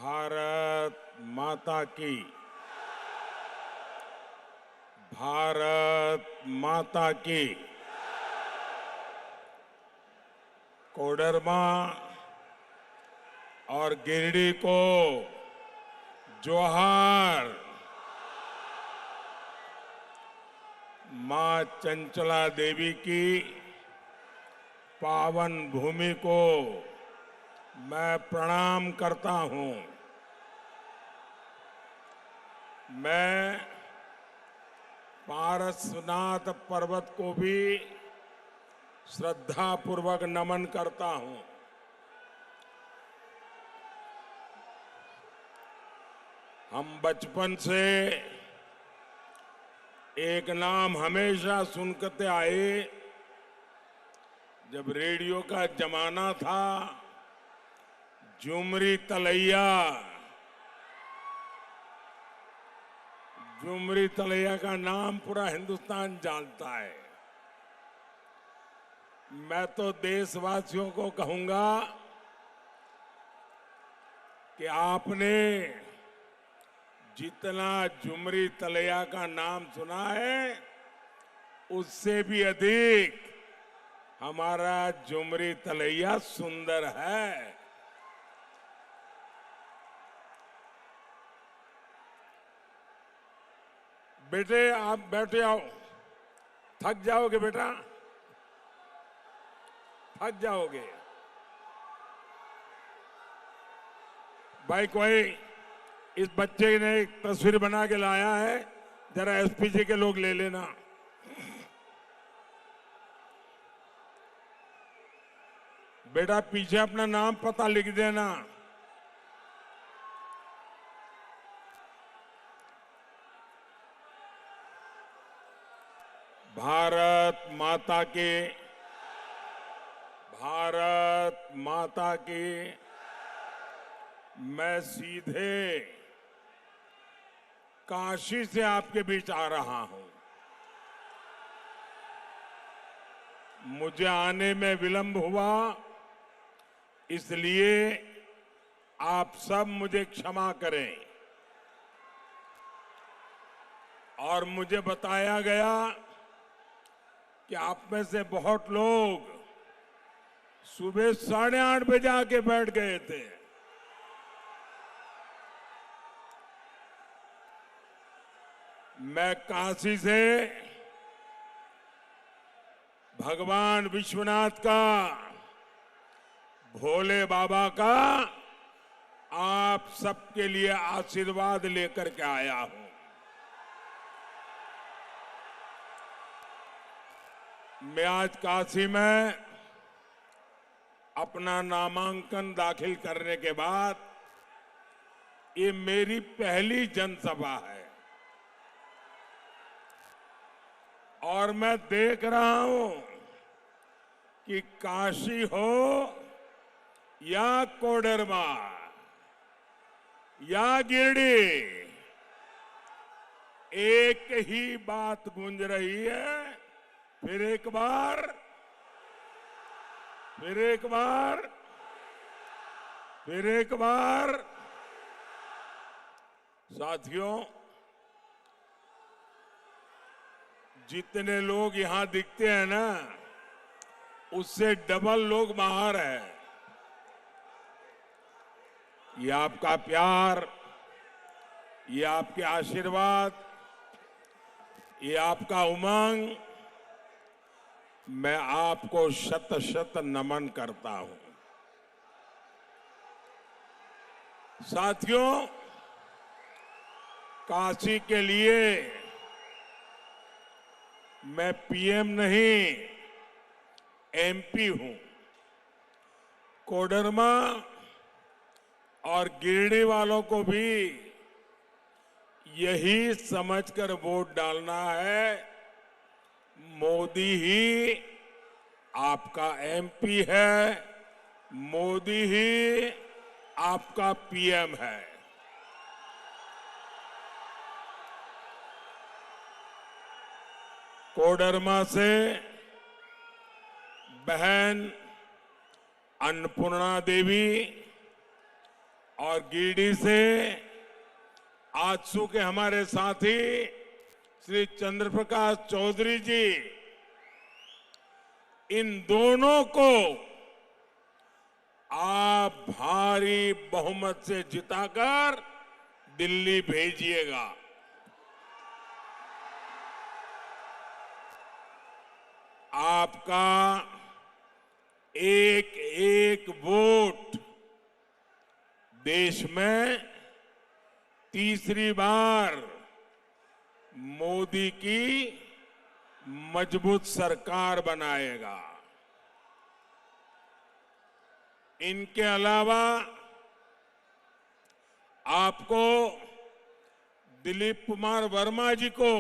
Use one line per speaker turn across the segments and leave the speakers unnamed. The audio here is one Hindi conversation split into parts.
भारत माता की। भारत माता की। कोडरमा और गिरिडीह को जोहार। मां चंचला देवी की पावन भूमि को मैं प्रणाम करता हूं। मैं पारसनाथ पर्वत को भी श्रद्धापूर्वक नमन करता हूं। हम बचपन से एक नाम हमेशा सुनते आए। जब रेडियो का जमाना था, झुमरी तलैया। झुमरी तलैया का नाम पूरा हिंदुस्तान जानता है। मैं तो देशवासियों को कहूंगा कि आपने जितना झुमरी तलैया का नाम सुना है, उससे भी अधिक हमारा झुमरी तलैया सुंदर है। बेटे, आप बैठे आओ। थक जाओगे बेटा, थक जाओगे। भाई, कोई इस बच्चे ने एक तस्वीर बना के लाया है, जरा एसपीजी के लोग ले लेना। बेटा, पीछे अपना नाम पता लिख देना। भारत माता की। भारत माता की। मैं सीधे काशी से आपके बीच आ रहा हूं। मुझे आने में विलंब हुआ, इसलिए आप सब मुझे क्षमा करें। और मुझे बताया गया कि आप में से बहुत लोग सुबह 8:30 बजे आके बैठ गए थे। मैं काशी से भगवान विश्वनाथ का, भोले बाबा का आप सबके लिए आशीर्वाद लेकर के आया हूं। मैं आज काशी में अपना नामांकन दाखिल करने के बाद ये मेरी पहली जनसभा है। और मैं देख रहा हूं कि काशी हो या कोडरमा या गिरिडीह, एक ही बात गूंज रही है। फिर एक बार, फिर एक बार, फिर एक बार। साथियों, जितने लोग यहां दिखते हैं ना, उससे डबल लोग बाहर हैं। ये आपका प्यार, ये आपके आशीर्वाद, ये आपका उमंग, मैं आपको शत शत नमन करता हूं। साथियों, काशी के लिए मैं पीएम नहीं, एमपी हूं। कोडरमा और गिरिडीह वालों को भी यही समझकर वोट डालना है। मोदी ही आपका एमपी है, मोदी ही आपका पीएम है। कोडरमा से बहन अन्नपूर्णा देवी और गिरिडीह से आजसू के हमारे साथी श्री चंद्रप्रकाश चौधरी जी, इन दोनों को आप भारी बहुमत से जिताकर दिल्ली भेजिएगा। आपका एक एक वोट देश में तीसरी बार मोदी की मजबूत सरकार बनाएगा। इनके अलावा आपको दिलीप कुमार वर्मा जी को,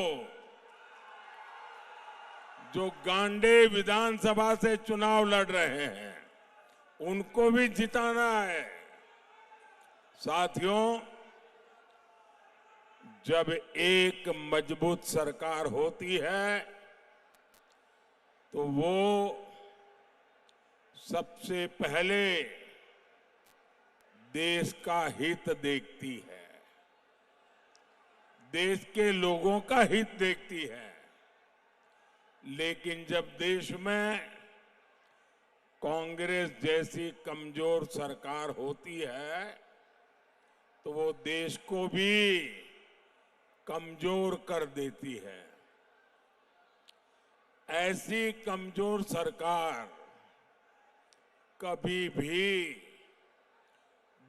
जो गांडे विधानसभा से चुनाव लड़ रहे हैं, उनको भी जिताना है। साथियों, जब एक मजबूत सरकार होती है तो वो सबसे पहले देश का हित देखती है, देश के लोगों का हित देखती है। लेकिन जब देश में कांग्रेस जैसी कमजोर सरकार होती है तो वो देश को भी कमजोर कर देती है। ऐसी कमजोर सरकार कभी भी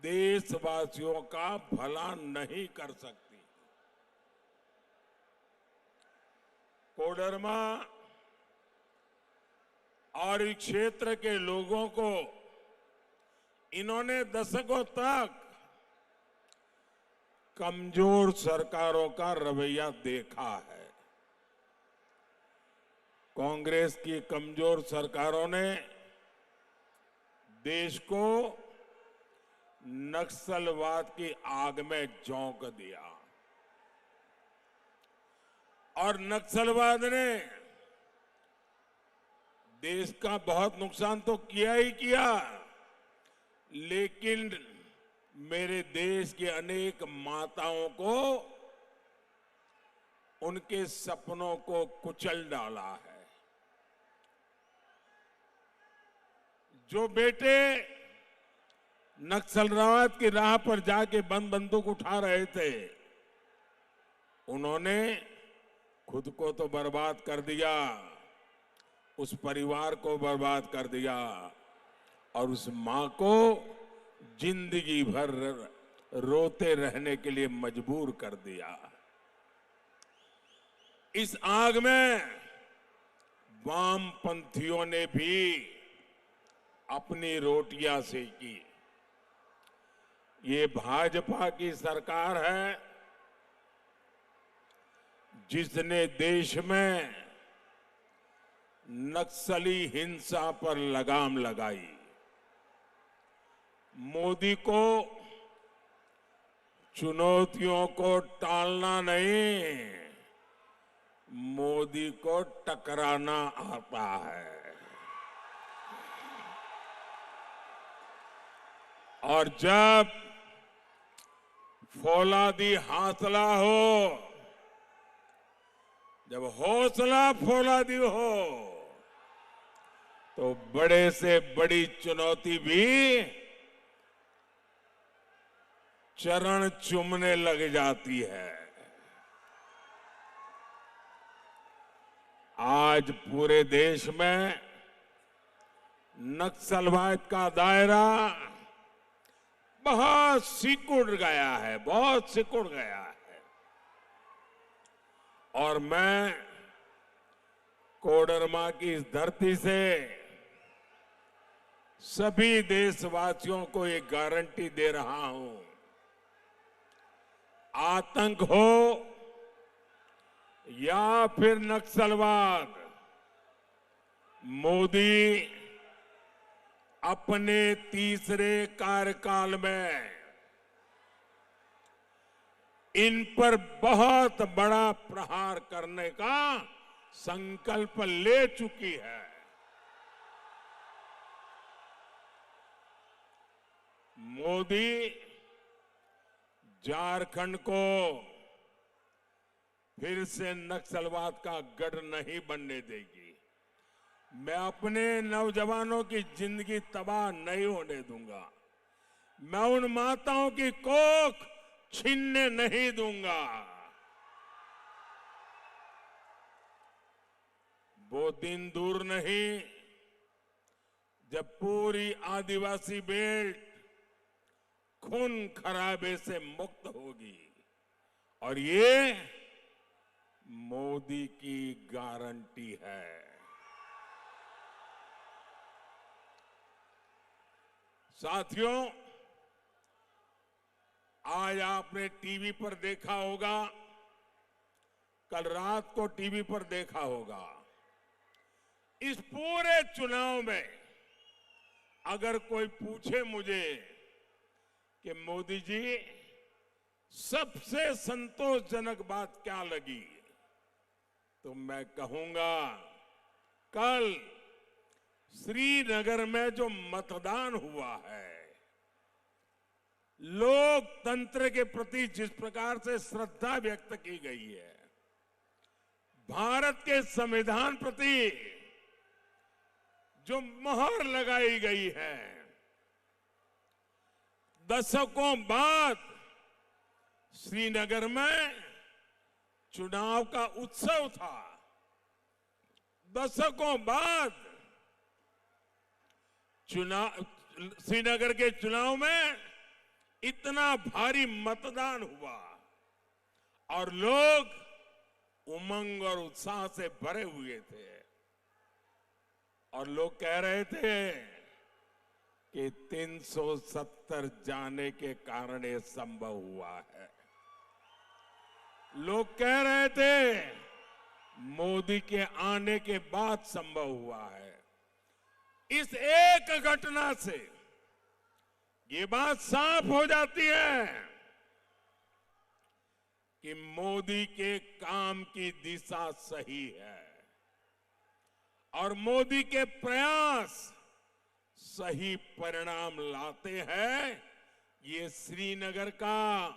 देशवासियों का भला नहीं कर सकती। कोडरमा और इस क्षेत्र के लोगों को इन्होंने दशकों तक कमजोर सरकारों का रवैया देखा है। कांग्रेस की कमजोर सरकारों ने देश को नक्सलवाद की आग में झोंक दिया और नक्सलवाद ने देश का बहुत नुकसान तो किया ही किया, लेकिन मेरे देश के अनेक माताओं को, उनके सपनों को कुचल डाला है। जो बेटे नक्सलवाद की राह पर जाके बंदूक उठा रहे थे, उन्होंने खुद को तो बर्बाद कर दिया, उस परिवार को बर्बाद कर दिया और उस मां को जिंदगी भर रोते रहने के लिए मजबूर कर दिया। इस आग में वामपंथियों ने भी अपनी रोटियां सेकी। ये भाजपा की सरकार है जिसने देश में नक्सली हिंसा पर लगाम लगाई। मोदी को चुनौतियों को टालना नहीं, मोदी को टकराना आता है। और जब फौलादी हौसला हो, जब हौसला फौलादी हो, तो बड़े से बड़ी चुनौती भी चरण चूमने लग जाती है। आज पूरे देश में नक्सलवाद का दायरा बहुत सिकुड़ गया है, बहुत सिकुड़ गया है। और मैं कोडरमा की इस धरती से सभी देशवासियों को एक गारंटी दे रहा हूं, आतंक हो या फिर नक्सलवाद, मोदी अपने तीसरे कार्यकाल में इन पर बहुत बड़ा प्रहार करने का संकल्प ले चुकी है। मोदी झारखंड को फिर से नक्सलवाद का गढ़ नहीं बनने देगी। मैं अपने नौजवानों की जिंदगी तबाह नहीं होने दूंगा। मैं उन माताओं की कोख छीनने नहीं दूंगा। वो दिन दूर नहीं जब पूरी आदिवासी बेल्ट खून खराबे से मुक्त होगी, और ये मोदी की गारंटी है। साथियों, आज आपने टीवी पर देखा होगा, कल रात को टीवी पर देखा होगा, इस पूरे चुनाव में अगर कोई पूछे मुझे कि मोदी जी सबसे संतोषजनक बात क्या लगी, तो मैं कहूंगा कल श्रीनगर में जो मतदान हुआ है, लोकतंत्र के प्रति जिस प्रकार से श्रद्धा व्यक्त की गई है, भारत के संविधान प्रति जो मोहर लगाई गई है, दशकों बाद श्रीनगर में चुनाव का उत्सव था। दशकों बाद श्रीनगर के चुनाव में इतना भारी मतदान हुआ और लोग उमंग और उत्साह से भरे हुए थे, और लोग कह रहे थे कि 370 जाने के कारण ये संभव हुआ है। लोग कह रहे थे मोदी के आने के बाद संभव हुआ है। इस एक घटना से ये बात साफ हो जाती है कि मोदी के काम की दिशा सही है और मोदी के प्रयास सही परिणाम लाते हैं। ये श्रीनगर का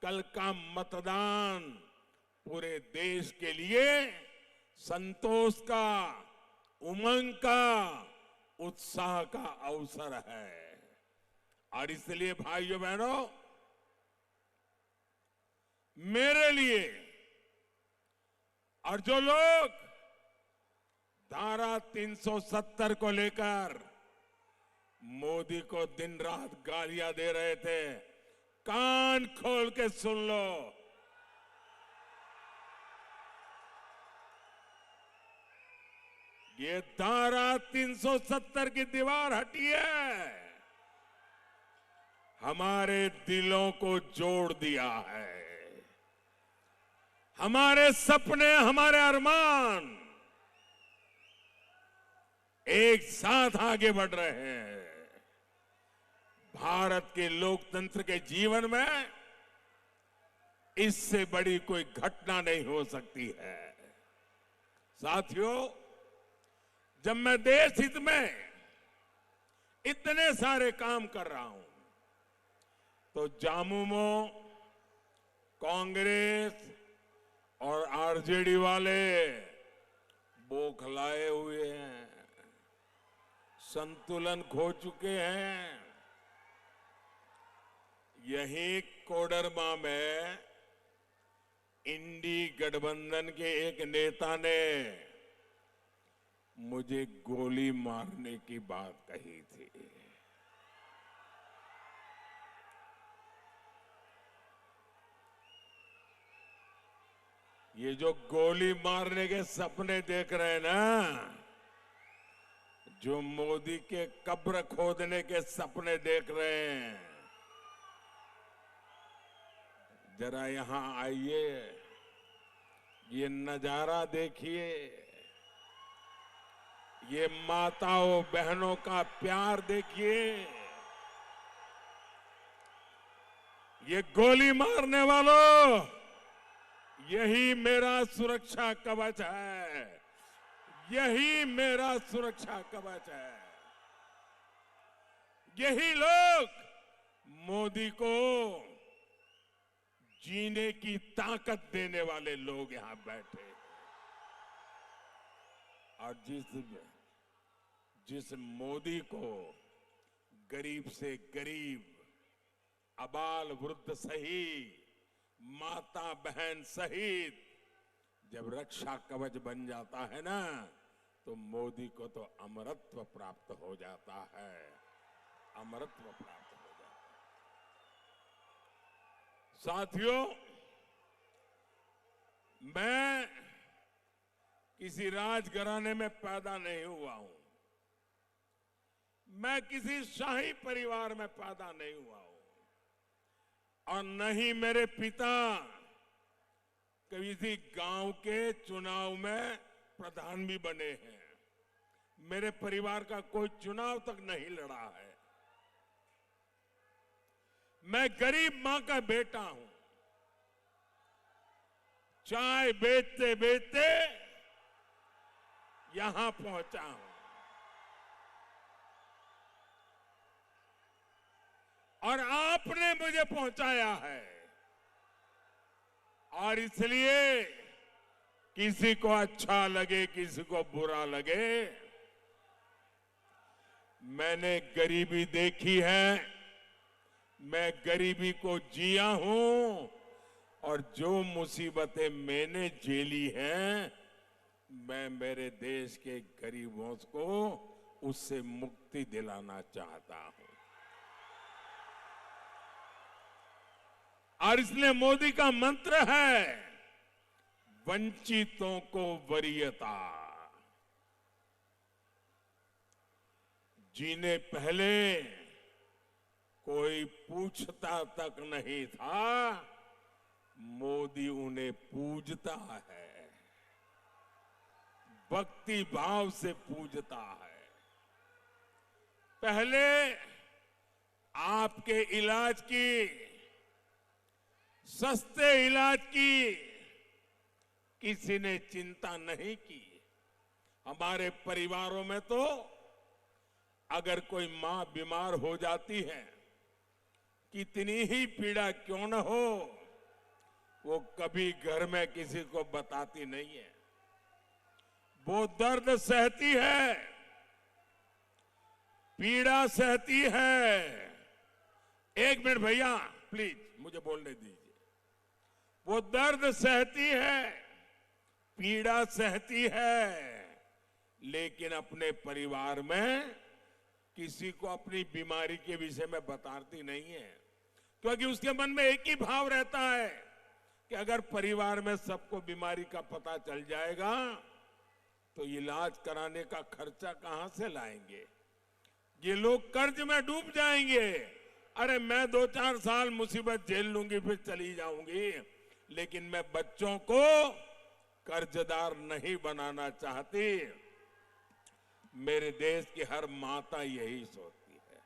कल का मतदान पूरे देश के लिए संतोष का, उमंग का, उत्साह का अवसर है। और इसलिए भाइयों बहनों, मेरे लिए और जो लोग धारा 370 को लेकर मोदी को दिन रात गालियां दे रहे थे, कान खोल के सुन लो। ये धारा 370 की दीवार हटी है, हमारे दिलों को जोड़ दिया है। हमारे सपने, हमारे अरमान एक साथ आगे बढ़ रहे हैं। भारत के लोकतंत्र के जीवन में इससे बड़ी कोई घटना नहीं हो सकती है। साथियों, जब मैं देश हित में इतने सारे काम कर रहा हूं, तो जामुमो कांग्रेस और आरजेडी वाले बौखलाए हुए हैं, संतुलन खो चुके हैं। यही कोडरमा में इंडी गठबंधन के एक नेता ने मुझे गोली मारने की बात कही थी। ये जो गोली मारने के सपने देख रहे हैं ना, जो मोदी के कब्र खोदने के सपने देख रहे हैं, जरा यहां आइए, ये नजारा देखिए, ये माताओं बहनों का प्यार देखिए। ये गोली मारने वालों, यही मेरा सुरक्षा कवच है, यही मेरा सुरक्षा कवच है। यही लोग मोदी को जीने की ताकत देने वाले लोग यहां बैठे। और जिस मोदी को गरीब से गरीब, अबाल वृद्ध सहित, माता बहन सहित जब रक्षा कवच बन जाता है ना, तो मोदी को तो अमरत्व प्राप्त हो जाता है, अमरत्व प्राप्त हो जाता है। साथियों, मैं किसी राजघराने में पैदा नहीं हुआ हूं, मैं किसी शाही परिवार में पैदा नहीं हुआ हूं, और न ही मेरे पिता किसी गांव के चुनाव में प्रधान भी बने हैं। मेरे परिवार का कोई चुनाव तक नहीं लड़ा है। मैं गरीब मां का बेटा हूं। चाय बेचते बेचते यहां पहुंचा हूं, और आपने मुझे पहुंचाया है। और इसलिए किसी को अच्छा लगे, किसी को बुरा लगे, मैंने गरीबी देखी है, मैं गरीबी को जिया हूं, और जो मुसीबतें मैंने झेली हैं, मैं मेरे देश के गरीबों को उससे मुक्ति दिलाना चाहता हूं। और इसलिए मोदी का मंत्र है, वंचितों को वरीयता। जिन्हें पहले कोई पूछता तक नहीं था, मोदी उन्हें पूजता है, भक्ति भाव से पूजता है। पहले आपके इलाज की, सस्ते इलाज की किसी ने चिंता नहीं की। हमारे परिवारों में तो अगर कोई मां बीमार हो जाती है, कितनी ही पीड़ा क्यों न हो, वो कभी घर में किसी को बताती नहीं है। वो दर्द सहती है, पीड़ा सहती है। एक मिनट भैया, प्लीज मुझे बोलने दीजिए। वो दर्द सहती है, पीड़ा सहती है, लेकिन अपने परिवार में किसी को अपनी बीमारी के विषय में बताती नहीं है, क्योंकि उसके मन में एक ही भाव रहता है कि अगर परिवार में सबको बीमारी का पता चल जाएगा तो इलाज कराने का खर्चा कहां से लाएंगे, ये लोग कर्ज में डूब जाएंगे। अरे मैं 2-4 साल मुसीबत झेल लूंगी, फिर चली जाऊंगी, लेकिन मैं बच्चों को कर्जदार नहीं बनाना चाहती। मेरे देश की हर माता यही सोचती है।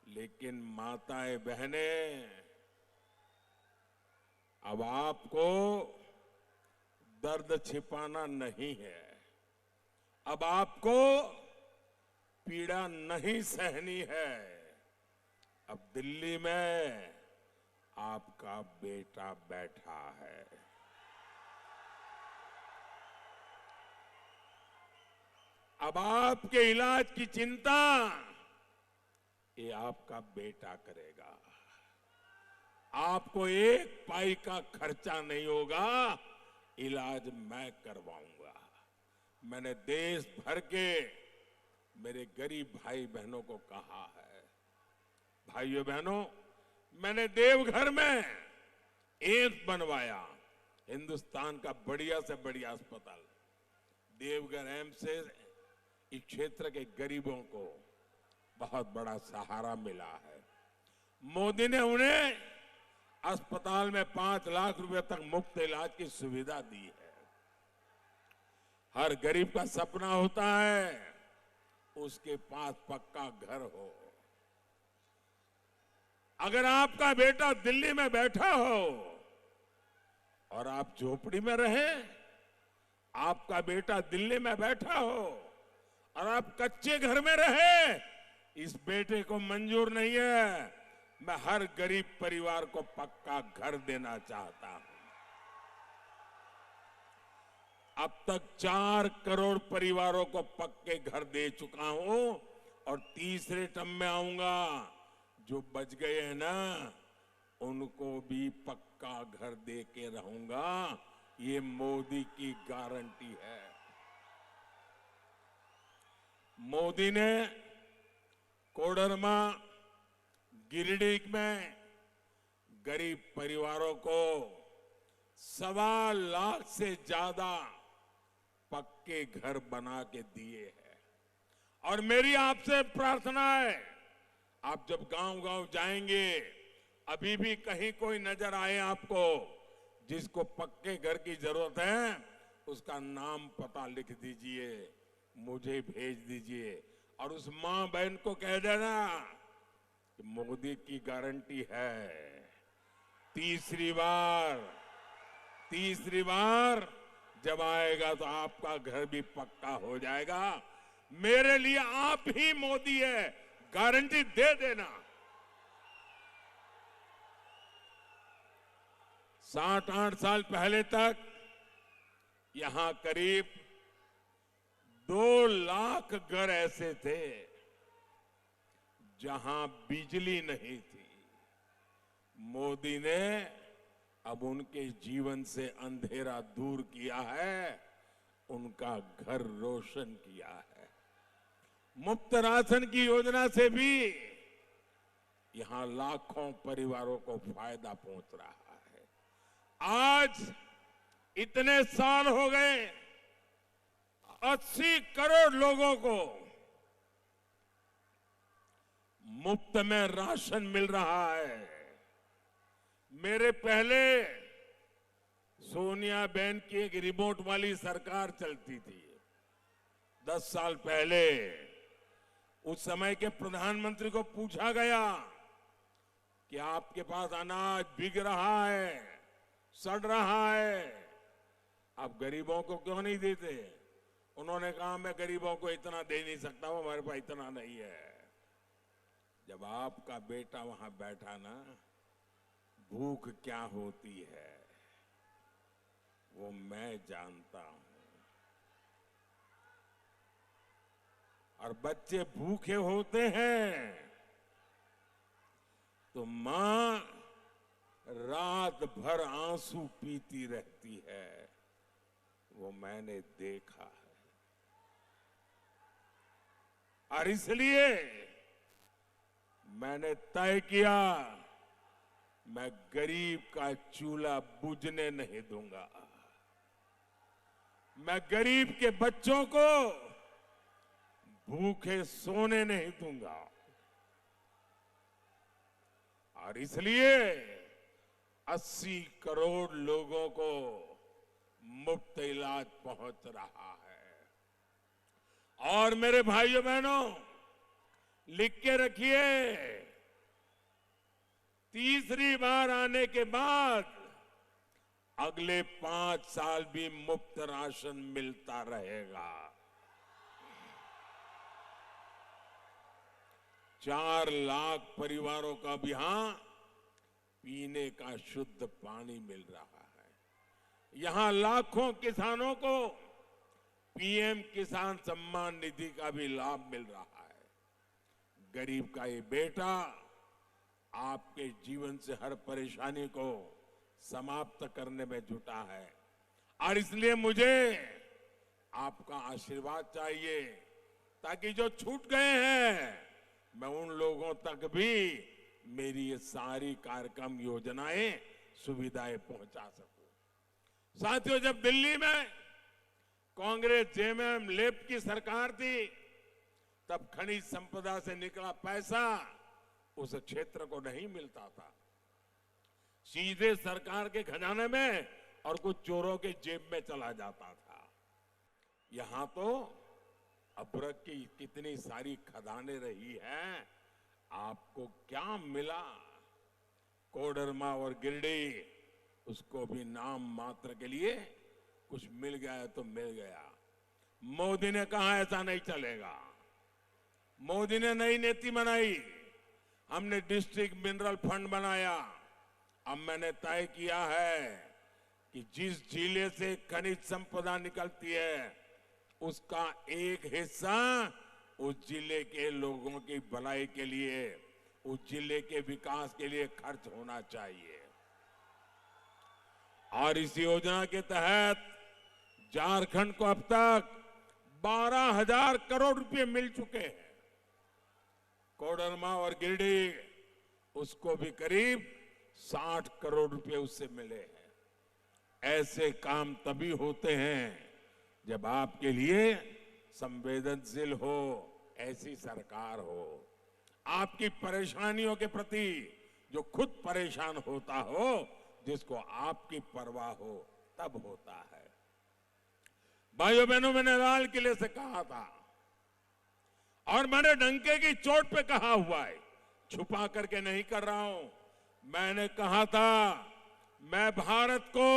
लेकिन माताएं बहनें, अब आपको दर्द छिपाना नहीं है, अब आपको पीड़ा नहीं सहनी है। अब दिल्ली में आपका बेटा बैठा है, अब आपके इलाज की चिंता ये आपका बेटा करेगा। आपको एक पाई का खर्चा नहीं होगा, इलाज मैं करवाऊंगा। मैंने देश भर के मेरे गरीब भाई बहनों को कहा है, भाइयों बहनों, मैंने देवघर में एम्स बनवाया, हिंदुस्तान का बढ़िया से बढ़िया अस्पताल। देवघर एम्स से इस क्षेत्र के गरीबों को बहुत बड़ा सहारा मिला है। मोदी ने उन्हें अस्पताल में 5 लाख रुपए तक मुफ्त इलाज की सुविधा दी है। हर गरीब का सपना होता है उसके पास पक्का घर हो। अगर आपका बेटा दिल्ली में बैठा हो और आप झोपड़ी में रहे, आपका बेटा दिल्ली में बैठा हो और आप कच्चे घर में रहे, इस बेटे को मंजूर नहीं है। मैं हर गरीब परिवार को पक्का घर देना चाहता हूं। अब तक 4 करोड़ परिवारों को पक्के घर दे चुका हूं और तीसरे टर्म में आऊंगा। जो बच गए हैं ना, उनको भी पक्का घर दे के रहूंगा। ये मोदी की गारंटी है। मोदी ने कोडरमा, गिरिडीह में गरीब परिवारों को 1.25 लाख से ज्यादा पक्के घर बना के दिए हैं। और मेरी आपसे प्रार्थना है, आप जब गांव-गांव जाएंगे, अभी भी कहीं कोई नजर आए आपको जिसको पक्के घर की जरूरत है, उसका नाम पता लिख दीजिए, मुझे भेज दीजिए और उस मां बहन को कह देना कि मोदी की गारंटी है, तीसरी बार जब आएगा तो आपका घर भी पक्का हो जाएगा। मेरे लिए आप ही मोदी है, गारंटी दे देना। 7-8 साल पहले तक यहां करीब 2 लाख घर ऐसे थे जहां बिजली नहीं थी। मोदी ने अब उनके जीवन से अंधेरा दूर किया है, उनका घर रोशन किया है। मुफ्त राशन की योजना से भी यहां लाखों परिवारों को फायदा पहुंच रहा है। आज इतने साल हो गए, 80 करोड़ लोगों को मुफ्त में राशन मिल रहा है। मेरे पहले सोनिया बहन की एक रिमोट वाली सरकार चलती थी 10 साल पहले। उस समय के प्रधानमंत्री को पूछा गया कि आपके पास अनाज बिक रहा है, सड़ रहा है, आप गरीबों को क्यों नहीं देते? उन्होंने कहा मैं गरीबों को इतना दे नहीं सकता हूं, हमारे पास इतना नहीं है। जब आपका बेटा वहां बैठा ना, भूख क्या होती है वो मैं जानता हूं। और बच्चे भूखे होते हैं तो मां रात भर आंसू पीती रहती है, वो मैंने देखा है। और इसलिए मैंने तय किया, मैं गरीब का चूल्हा बुझने नहीं दूंगा। मैं गरीब के बच्चों को भूखे सोने नहीं दूंगा। और इसलिए 80 करोड़ लोगों को मुफ्त इलाज पहुंच रहा है। और मेरे भाइयों बहनों, लिख के रखिए, तीसरी बार आने के बाद अगले 5 साल भी मुफ्त राशन मिलता रहेगा। 4 लाख परिवारों का भी यहां पीने का शुद्ध पानी मिल रहा है। यहां लाखों किसानों को पीएम किसान सम्मान निधि का भी लाभ मिल रहा है। गरीब का ये बेटा आपके जीवन से हर परेशानी को समाप्त करने में जुटा है। और इसलिए मुझे आपका आशीर्वाद चाहिए, ताकि जो छूट गए हैं मैं उन लोगों तक भी मेरी ये सारी कार्यक्रम योजनाएं सुविधाएं पहुंचा सकूं। साथियों, जब दिल्ली में कांग्रेस जेएमएम लेफ्ट की सरकार थी, तब खनिज संपदा से निकला पैसा उस क्षेत्र को नहीं मिलता था, सीधे सरकार के खजाने में और कुछ चोरों के जेब में चला जाता था। यहां तो अभ्रक की कितनी सारी खदानें रही हैं, आपको क्या मिला? कोडरमा और गिरिडीह, उसको भी नाम मात्र के लिए कुछ मिल गया तो मिल गया। मोदी ने कहा ऐसा नहीं चलेगा। मोदी ने नई नीति बनाई, हमने डिस्ट्रिक्ट मिनरल फंड बनाया। अब मैंने तय किया है कि जिस जिले से खनिज संपदा निकलती है उसका एक हिस्सा उस जिले के लोगों की भलाई के लिए, उस जिले के विकास के लिए खर्च होना चाहिए। और इस योजना के तहत झारखंड को अब तक 12,000 करोड़ रुपए मिल चुके हैं। कोडरमा और गिरिडीह उसको भी करीब 60 करोड़ रुपए उससे मिले हैं। ऐसे काम तभी होते हैं जब आपके लिए संवेदनशील हो, ऐसी सरकार हो, आपकी परेशानियों के प्रति जो खुद परेशान होता हो, जिसको आपकी परवाह हो, तब होता है। भाइयों बहनों, मैंने लाल किले से कहा था और मैंने डंके की चोट पे कहा हुआ है, छुपा करके नहीं कर रहा हूं। मैंने कहा था मैं भारत को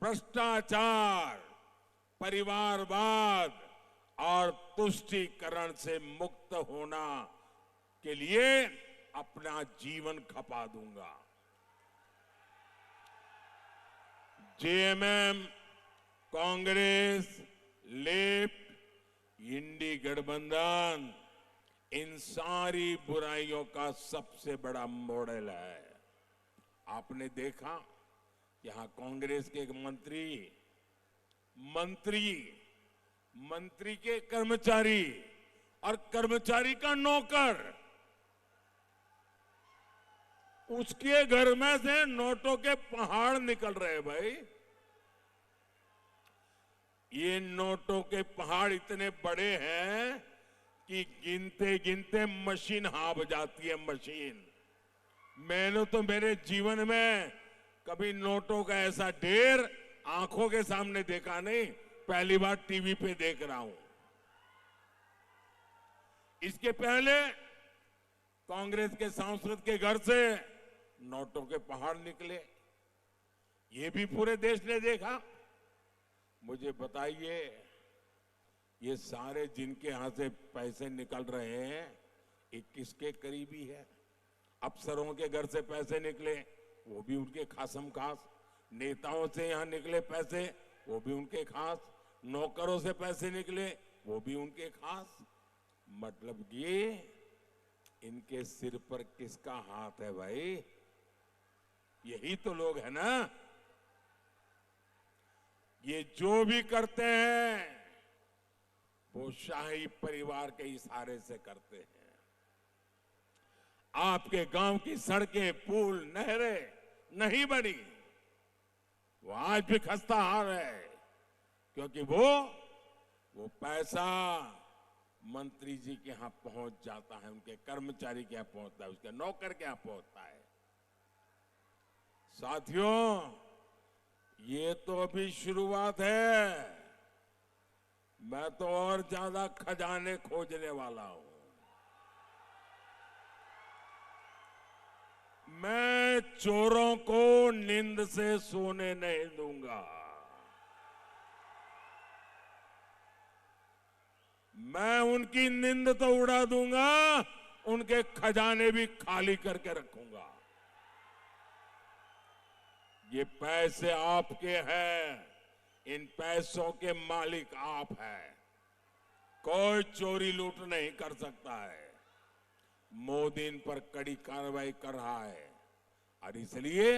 भ्रष्टाचार, परिवारवाद और तुष्टीकरण से मुक्त होना के लिए अपना जीवन खपा दूंगा। जेएमएम, कांग्रेस, लेफ्ट, इंडी गठबंधन इन सारी बुराइयों का सबसे बड़ा मॉडल है। आपने देखा यहां कांग्रेस के एक मंत्री के कर्मचारी और कर्मचारी का नौकर, उसके घर में से नोटों के पहाड़ निकल रहे। भाई, ये नोटों के पहाड़ इतने बड़े हैं कि गिनते गिनते मशीन हाँफ जाती है। मशीन, मैंने तो मेरे जीवन में कभी नोटों का ऐसा ढेर आंखों के सामने देखा नहीं, पहली बार टीवी पे देख रहा हूं। इसके पहले कांग्रेस के सांसद के घर से नोटों के पहाड़ निकले, ये भी पूरे देश ने देखा। मुझे बताइए, ये सारे जिनके यहां से पैसे निकल रहे हैं, ये किसके करीबी है? अफसरों के घर से पैसे निकले, वो भी उनके खासम खास। नेताओं से यहां निकले पैसे, वो भी उनके खास। नौकरों से पैसे निकले, वो भी उनके खास। मतलब ये इनके सिर पर किसका हाथ है भाई? यही तो लोग है ना। ये जो भी करते हैं वो शाही परिवार के इशारे से करते हैं। आपके गांव की सड़कें, पुल, नहरें नहीं बनी, वो आज भी खस्ता हाल है, क्योंकि वो पैसा मंत्री जी के यहां पहुंच जाता है, उनके कर्मचारी के यहां पहुंचता है, उसके नौकर के यहां पहुंचता है। साथियों, ये तो अभी शुरुआत है। मैं तो और ज्यादा खजाने खोजने वाला हूं। मैं चोरों को नींद से सोने नहीं दूंगा। मैं उनकी नींद तो उड़ा दूंगा, उनके खजाने भी खाली करके रखूंगा। ये पैसे आपके हैं, इन पैसों के मालिक आप हैं। कोई चोरी लूट नहीं कर सकता है। मोदी इन पर कड़ी कार्रवाई कर रहा है और इसलिए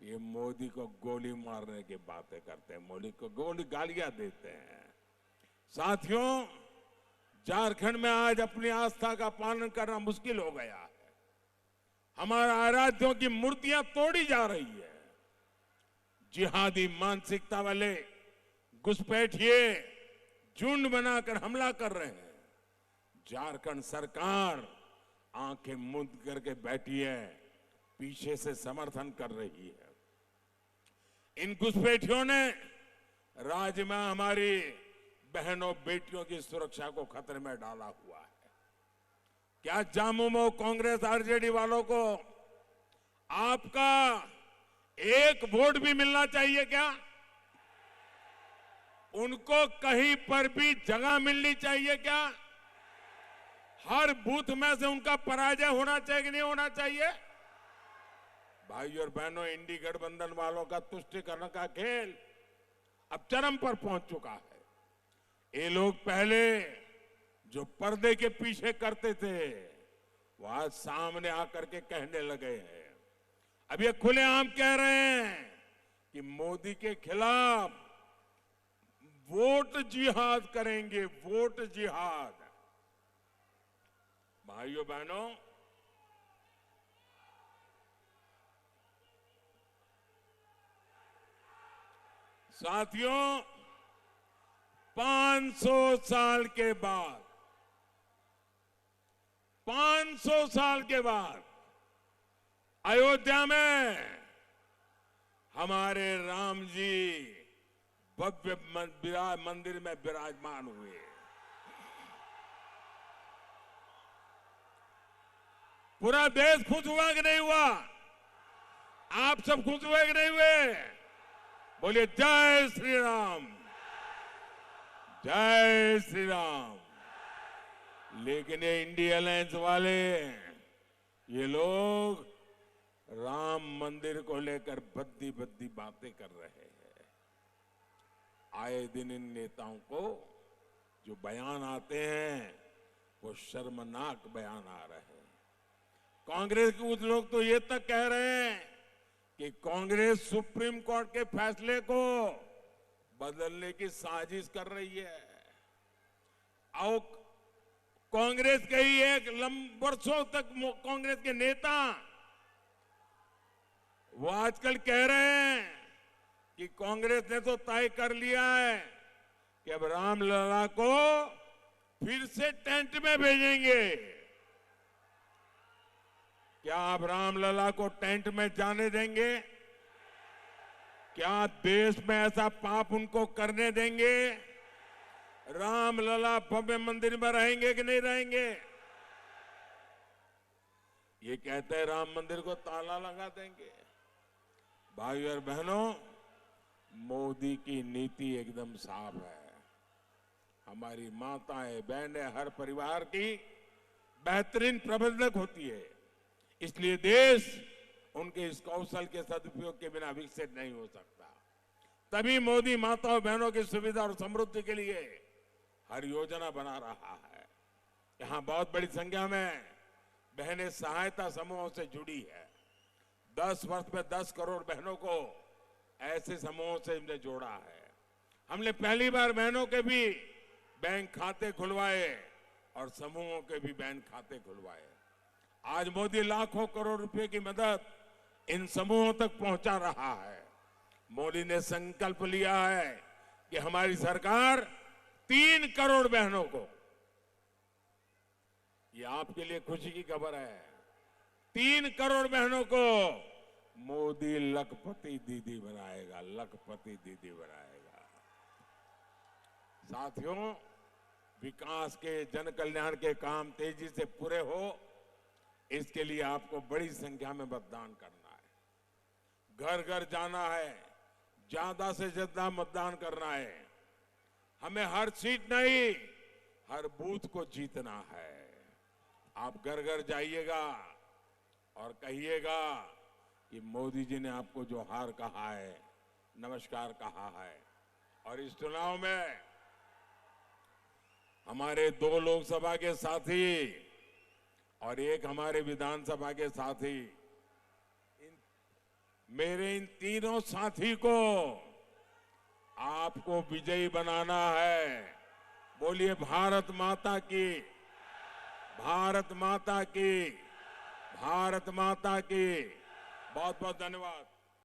ये मोदी को गोली मारने की बातें करते हैं, मोदी को गोली गालियां देते हैं। साथियों, झारखंड में आज अपनी आस्था का पालन करना मुश्किल हो गया है। हमारे आराध्यों की मूर्तियां तोड़ी जा रही है। जिहादी मानसिकता वाले घुसपैठिए झुंड बनाकर हमला कर रहे हैं। झारखंड सरकार आंखें मूंद करके बैठी है, पीछे से समर्थन कर रही है। इन घुसपैठियों ने राज्य में हमारी बहनों बेटियों की सुरक्षा को खतरे में डाला हुआ है। क्या झामुमो कांग्रेस आरजेडी वालों को आपका एक वोट भी मिलना चाहिए क्या? उनको कहीं पर भी जगह मिलनी चाहिए क्या? हर बूथ में से उनका पराजय होना चाहिए कि नहीं होना चाहिए? भाई और बहनों, इंडी गठबंधन वालों का तुष्टीकरण का खेल अब चरम पर पहुंच चुका है। ये लोग पहले जो पर्दे के पीछे करते थे वो आज सामने आकर के कहने लगे हैं। अब ये खुलेआम कह रहे हैं कि मोदी के खिलाफ वोट जिहाद करेंगे, वोट जिहाद। भाइयों बहनों, साथियों, 500 साल के बाद 500 साल के बाद अयोध्या में हमारे राम जी भव्य मंदिर में विराजमान हुए। पूरा देश खुश हुआ कि नहीं हुआ? आप सब खुश हुए कि नहीं हुए? बोलिए जय श्री राम, जय श्री राम। लेकिन ये इंडिया अलायंस वाले, ये लोग राम मंदिर को लेकर भद्दी भद्दी बातें कर रहे हैं। आए दिन इन नेताओं को जो बयान आते हैं वो शर्मनाक बयान आ रहे हैं। कांग्रेस के कुछ लोग तो ये तक कह रहे हैं कि कांग्रेस सुप्रीम कोर्ट के फैसले को बदलने की साजिश कर रही है। और कांग्रेस के ही एक वर्षों तक कांग्रेस के नेता वो आजकल कह रहे हैं कि कांग्रेस ने तो तय कर लिया है कि अब रामलला को फिर से टेंट में भेजेंगे। क्या आप रामलला को टेंट में जाने देंगे? क्या देश में ऐसा पाप उनको करने देंगे? रामलला भव्य मंदिर में रहेंगे कि नहीं रहेंगे? ये कहते हैं राम मंदिर को ताला लगा देंगे। भाई और बहनों, मोदी की नीति एकदम साफ है। हमारी माताएं बहनें हर परिवार की बेहतरीन प्रबंधक होती है, इसलिए देश उनके इस कौशल के सदुपयोग के बिना विकसित नहीं हो सकता। तभी मोदी माताओं बहनों की सुविधा और समृद्धि के लिए हर योजना बना रहा है। यहां बहुत बड़ी संख्या में बहनें सहायता समूहों से जुड़ी है। 10 वर्ष में 10 करोड़ बहनों को ऐसे समूहों से हमने जोड़ा है। हमने पहली बार बहनों के भी बैंक खाते खुलवाए और समूहों के भी बैंक खाते खुलवाए। आज मोदी लाखों करोड़ रुपए की मदद इन समूहों तक पहुंचा रहा है। मोदी ने संकल्प लिया है कि हमारी सरकार 3 करोड़ बहनों को, ये आपके लिए खुशी की खबर है, 3 करोड़ बहनों को मोदी लखपति दीदी बनाएगा, लखपति दीदी बनाएगा। साथियों, विकास के, जन कल्याण के काम तेजी से पूरे हो, इसके लिए आपको बड़ी संख्या में मतदान करना है। घर घर जाना है, ज्यादा से ज्यादा मतदान करना है। हमें हर सीट नहीं, हर बूथ को जीतना है। आप घर घर जाइएगा और कहिएगा कि मोदी जी ने आपको जो हार कहा है, नमस्कार कहा है। और इस चुनाव में हमारे 2 लोकसभा के साथी और एक हमारे विधानसभा के साथी, मेरे इन तीनों साथी को आपको विजयी बनाना है। बोलिए भारत माता की, भारत माता की, भारत माता की। बहुत बहुत धन्यवाद।